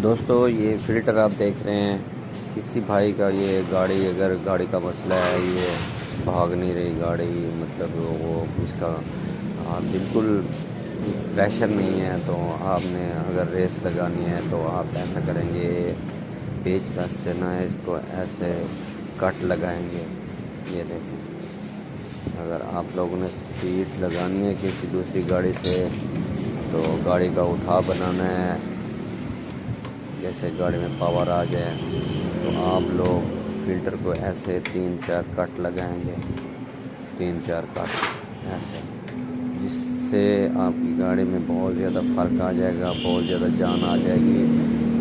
دوستو یہ فلٹر آپ دیکھ رہے ہیں، کسی بھائی کا یہ اگر گاڑی کا مسئلہ ہے، یہ بھاگ نہیں رہی گاڑی، مطلب وہ اس کا بالکل پریشر نہیں ہے، تو آپ نے اگر ریس لگانی ہے تو آپ ایسا کریں گے، پیچ کس سے نہ اس کو ایسے کٹ لگائیں گے۔ یہ دیکھیں، اگر آپ لوگوں نے سپیڈ لگانی ہے کسی دوسری گاڑی سے تو گاڑی کا اٹھا بنانا ہے، جیسے گاڑی میں پاور آ جائے تو آپ لوگ فلٹر کو ایسے 3-4 کٹ لگائیں گے، 3-4 کٹ ایسے، جس سے آپ کی گاڑی میں بہت زیادہ فرق آ جائے گا، بہت زیادہ جان آ جائے گی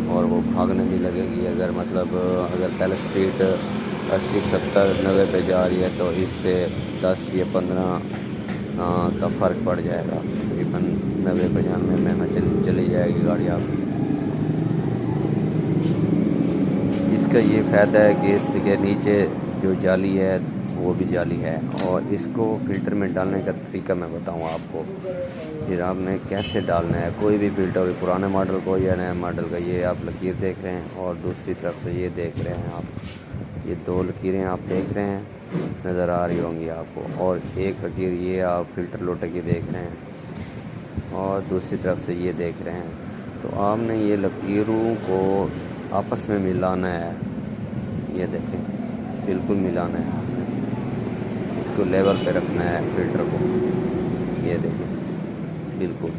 اور وہ بھاگنے بھی لگے گی۔ اگر پہلے سپیڈ 80 70 90 پہ جا رہی ہے تو اس سے 10 یا 15 کا فرق پڑ جائے گا، تقریباً 90 95 میں چلی جائے گی گاڑی آپ کی۔ اس کا یہ فائدہ ہے کہ اس کے نیچے جو جالی ہے وہ بھی جالی ہے، اور اس کو فلٹر میں ڈالنے کا طریقہ میں بتاؤں آپ کو، پھر آپ نے کیسے ڈالنا ہے کوئی بھی فلٹر، پرانے ماڈل کو یا نئے ماڈل کا۔ یہ آپ لکیر دیکھ رہے ہیں اور دوسری طرف سے یہ دیکھ رہے ہیں آپ، یہ 2 لکیریں آپ دیکھ رہے ہیں، نظر آ رہی ہوں گی آپ کو، اور ایک لکیر یہ آپ فلٹر لوٹے کی دیکھ رہے ہیں اور دوسری طرف سے یہ دیکھ رہے ہیں۔ تو آپ نے یہ لکیروں کو آپس میں ملانا ہے، یہ دیکھیں بالکل ملانا ہے، آپ نے اس کو لیول پہ رکھنا ہے فلٹر کو، یہ دیکھیں بالکل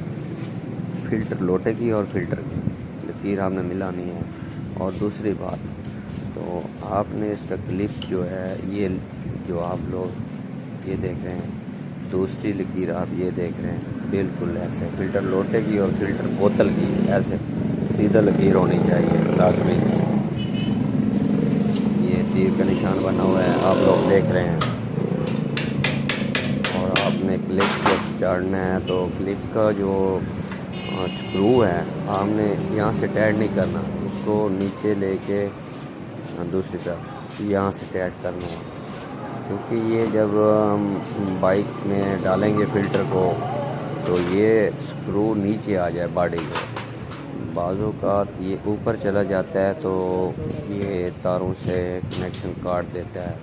فلٹر لوٹے کی اور فلٹر کی لکیر آپ نے ملانی ہے۔ اور دوسری بات، تو آپ نے اس کا کلپ جو ہے، یہ جو آپ لوگ یہ دیکھ رہے ہیں، دوسری لکیر آپ یہ دیکھ رہے ہیں، بالکل ایسے فلٹر لوٹے کی اور فلٹر بوتل کی ایسے سیدھا لکیر ہونی چاہیے لازمی۔ یہ تیر کا نشان بنا ہوا ہے، آپ لوگ دیکھ رہے ہیں، اور آپ نے کلپ جب چاڑنا ہے تو کلپ کا جو اسکرو ہے آپ نے یہاں سے ٹائٹ نہیں کرنا، اس کو نیچے لے کے دوسری طرف یہاں سے ٹائٹ کرنا ہے، کیونکہ یہ جب ہم بائک میں ڈالیں گے فلٹر کو تو یہ اسکرو نیچے آ جائے باڈی کے، بعض اوقات یہ اوپر چلا جاتا ہے تو یہ تاروں سے کنیکشن کاٹ دیتا ہے،